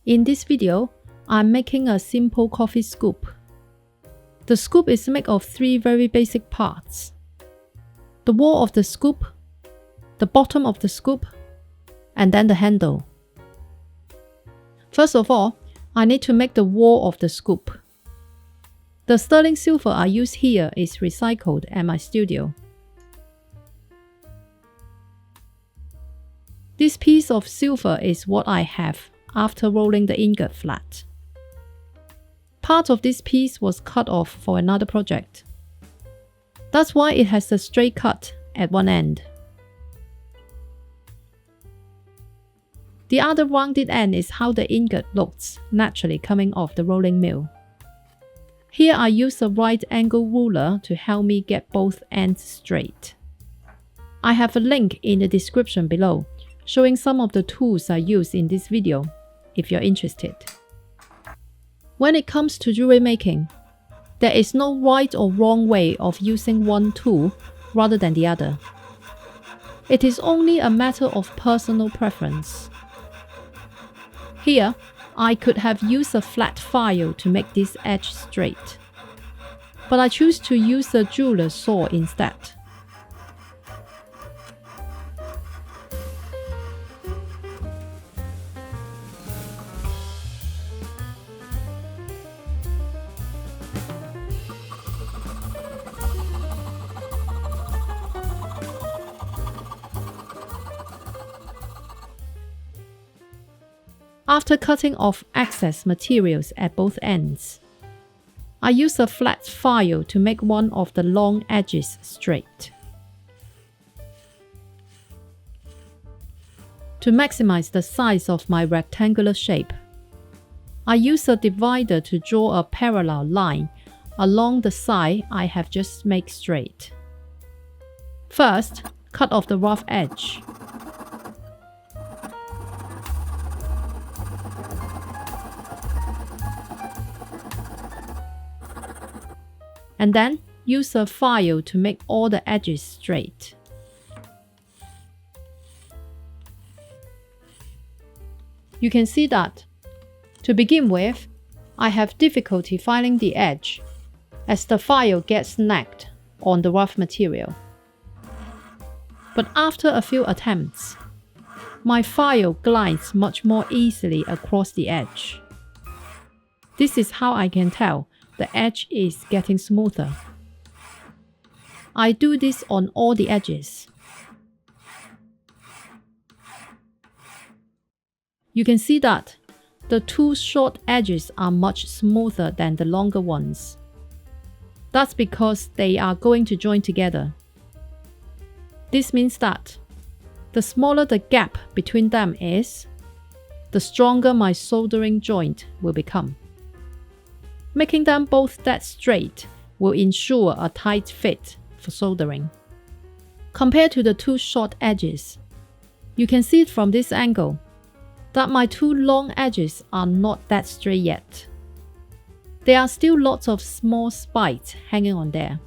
In this video, I'm making a simple coffee scoop. The scoop is made of 3 very basic parts: the wall of the scoop, the bottom of the scoop, and then the handle. First of all, I need to make the wall of the scoop. The sterling silver I use here is recycled at my studio. This piece of silver is what I have after rolling the ingot flat. Part of this piece was cut off for another project. That's why it has a straight cut at one end. The other rounded end is how the ingot looks naturally coming off the rolling mill. Here I use a right angle ruler to help me get both ends straight. I have a link in the description below showing some of the tools I use in this video, if you're interested. When it comes to jewelry making, there is no right or wrong way of using one tool rather than the other. It is only a matter of personal preference. Here, I could have used a flat file to make this edge straight, but I choose to use a jeweler's saw instead. After cutting off excess materials at both ends, I use a flat file to make one of the long edges straight. To maximize the size of my rectangular shape, I use a divider to draw a parallel line along the side I have just made straight. First, cut off the rough edge. And then use a file to make all the edges straight. You can see that, to begin with, I have difficulty finding the edge as the file gets snagged on the rough material. But after a few attempts, my file glides much more easily across the edge. This is how I can tell the edge is getting smoother. I do this on all the edges. You can see that the 2 short edges are much smoother than the longer ones. That's because they are going to join together. This means that the smaller the gap between them is, the stronger my soldering joint will become. Making them both dead straight will ensure a tight fit for soldering. Compared to the 2 short edges, you can see from this angle that my 2 long edges are not that straight yet. There are still lots of small spikes hanging on there.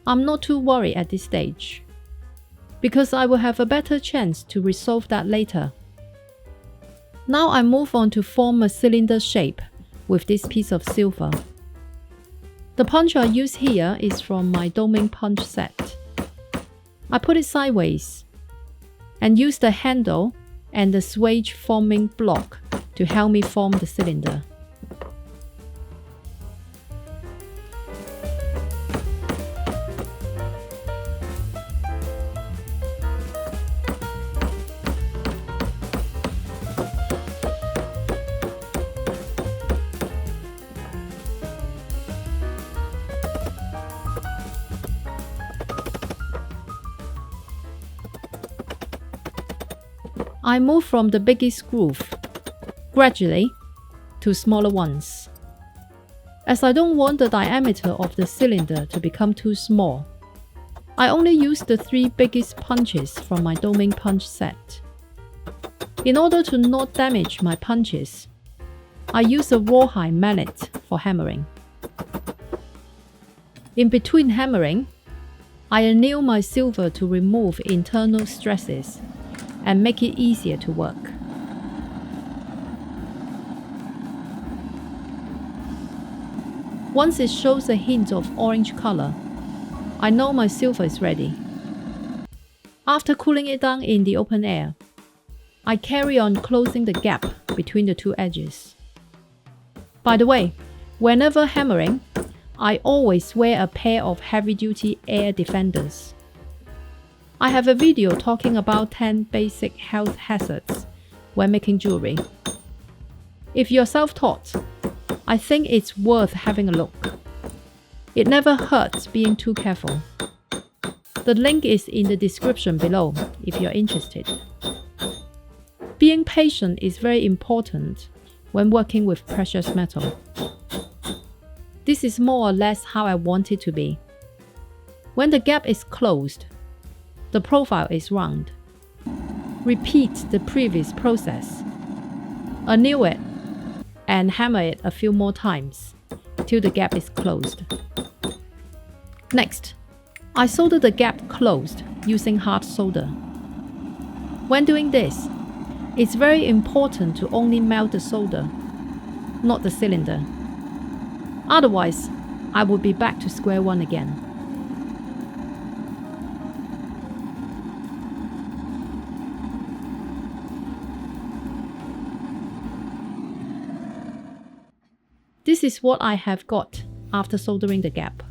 I'm not too worried at this stage, because I will have a better chance to resolve that later. Now I move on to form a cylinder shape with this piece of silver. The punch I use here is from my doming punch set. I put it sideways and use the handle and the swage forming block to help me form the cylinder. I move from the biggest groove, gradually, to smaller ones. As I don't want the diameter of the cylinder to become too small, I only use the 3 biggest punches from my doming punch set. In order to not damage my punches, I use a rawhide mallet for hammering. In between hammering, I anneal my silver to remove internal stresses and make it easier to work. Once it shows a hint of orange color, I know my silver is ready. After cooling it down in the open air, I carry on closing the gap between the two edges. By the way, whenever hammering, I always wear a pair of heavy-duty air defenders. I have a video talking about 10 basic health hazards when making jewelry. If you're self-taught, I think it's worth having a look. It never hurts being too careful. The link is in the description below if you're interested. Being patient is very important when working with precious metal. This is more or less how I want it to be. When the gap is closed, the profile is round. Repeat the previous process. Anneal it and hammer it a few more times till the gap is closed. Next, I solder the gap closed using hard solder. When doing this, it's very important to only melt the solder, not the cylinder. Otherwise, I would be back to square one again. This is what I have got after soldering the gap.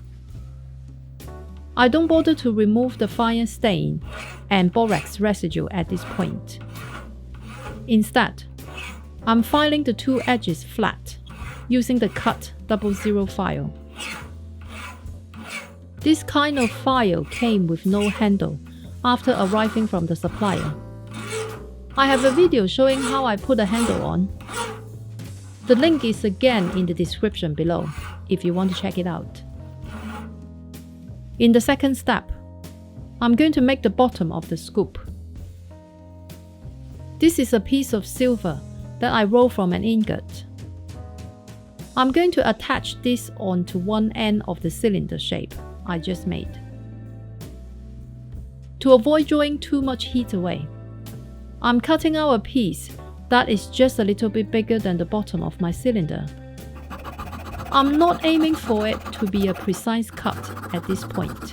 I don't bother to remove the fire stain and borax residue at this point. Instead, I'm filing the two edges flat using the cut 00 file. This kind of file came with no handle after arriving from the supplier. I have a video showing how I put a handle on. The link is again in the description below if you want to check it out. In the second step, I'm going to make the bottom of the scoop. This is a piece of silver that I roll from an ingot. I'm going to attach this onto one end of the cylinder shape I just made. To avoid drawing too much heat away, I'm cutting out a piece that is just a little bit bigger than the bottom of my cylinder. I'm not aiming for it to be a precise cut at this point.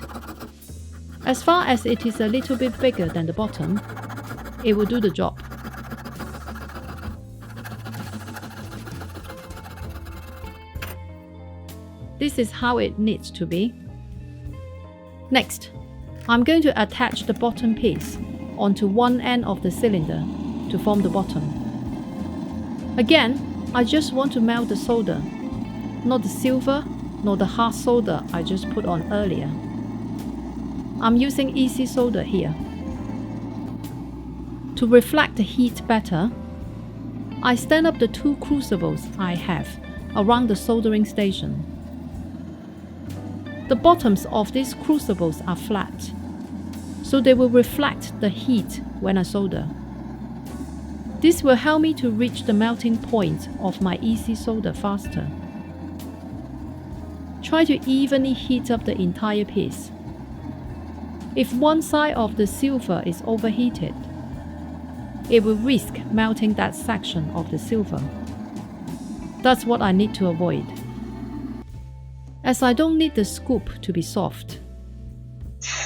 As far as it is a little bit bigger than the bottom, it will do the job. This is how it needs to be. Next, I'm going to attach the bottom piece onto one end of the cylinder to form the bottom. Again, I just want to melt the solder, not the silver nor the hard solder I just put on earlier. I'm using easy solder here. To reflect the heat better, I stand up the two crucibles I have around the soldering station. The bottoms of these crucibles are flat, so they will reflect the heat when I solder. This will help me to reach the melting point of my easy solder faster. Try to evenly heat up the entire piece. If one side of the silver is overheated, it will risk melting that section of the silver. That's what I need to avoid. As I don't need the scoop to be soft,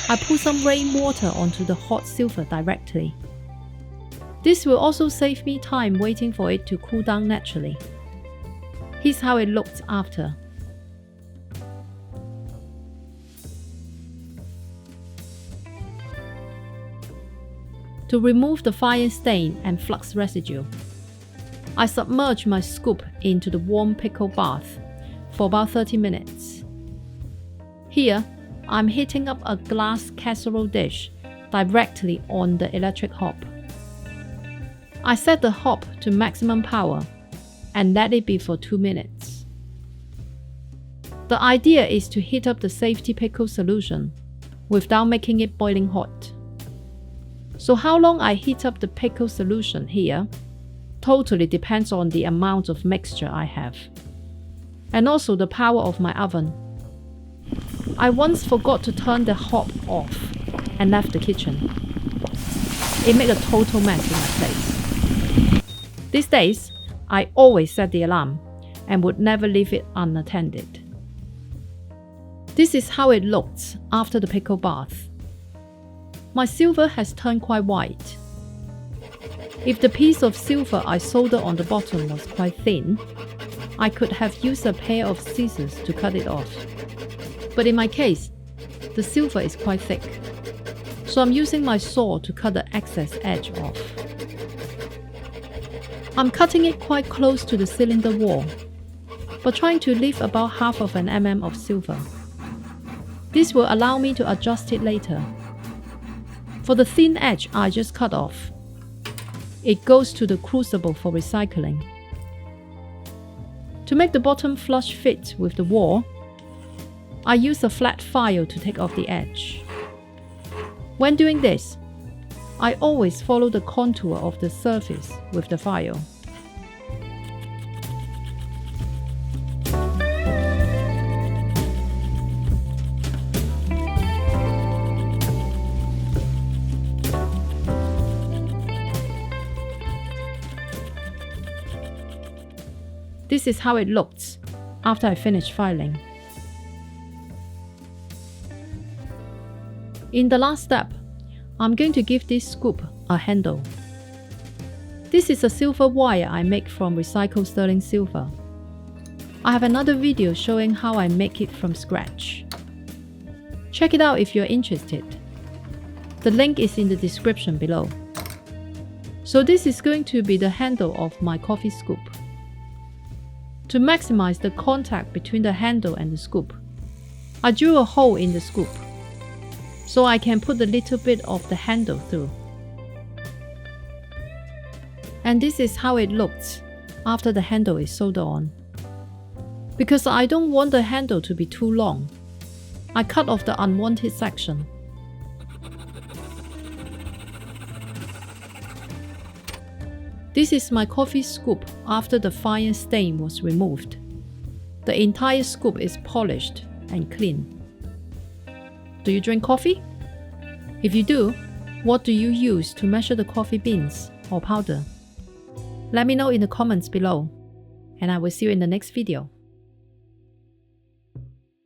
I put some rainwater onto the hot silver directly. This will also save me time waiting for it to cool down naturally. Here's how it looks after. To remove the fire stain and flux residue, I submerge my scoop into the warm pickle bath for about 30 minutes. Here, I'm heating up a glass casserole dish directly on the electric hob. I set the hob to maximum power and let it be for 2 minutes. The idea is to heat up the safety pickle solution without making it boiling hot. So how long I heat up the pickle solution here totally depends on the amount of mixture I have, and also the power of my oven. I once forgot to turn the hob off and left the kitchen. It made a total mess in my place. These days, I always set the alarm and would never leave it unattended. This is how it looked after the pickle bath. My silver has turned quite white. If the piece of silver I soldered on the bottom was quite thin, I could have used a pair of scissors to cut it off. But in my case, the silver is quite thick, so I'm using my saw to cut the excess edge off. I'm cutting it quite close to the cylinder wall, but trying to leave about half of an mm of silver. This will allow me to adjust it later. For the thin edge I just cut off, it goes to the crucible for recycling. To make the bottom flush fit with the wall, I use a flat file to take off the edge. When doing this, I always follow the contour of the surface with the file. This is how it looked after I finished filing. In the last step, I'm going to give this scoop a handle. This is a silver wire I make from recycled sterling silver. I have another video showing how I make it from scratch. Check it out if you're interested. The link is in the description below. So this is going to be the handle of my coffee scoop. To maximize the contact between the handle and the scoop, I drew a hole in the scoop, so I can put a little bit of the handle through. And this is how it looks after the handle is soldered on. Because I don't want the handle to be too long, I cut off the unwanted section. This is my coffee scoop after the fire stain was removed. The entire scoop is polished and clean. Do you drink coffee? If you do, what do you use to measure the coffee beans or powder? Let me know in the comments below, and I will see you in the next video.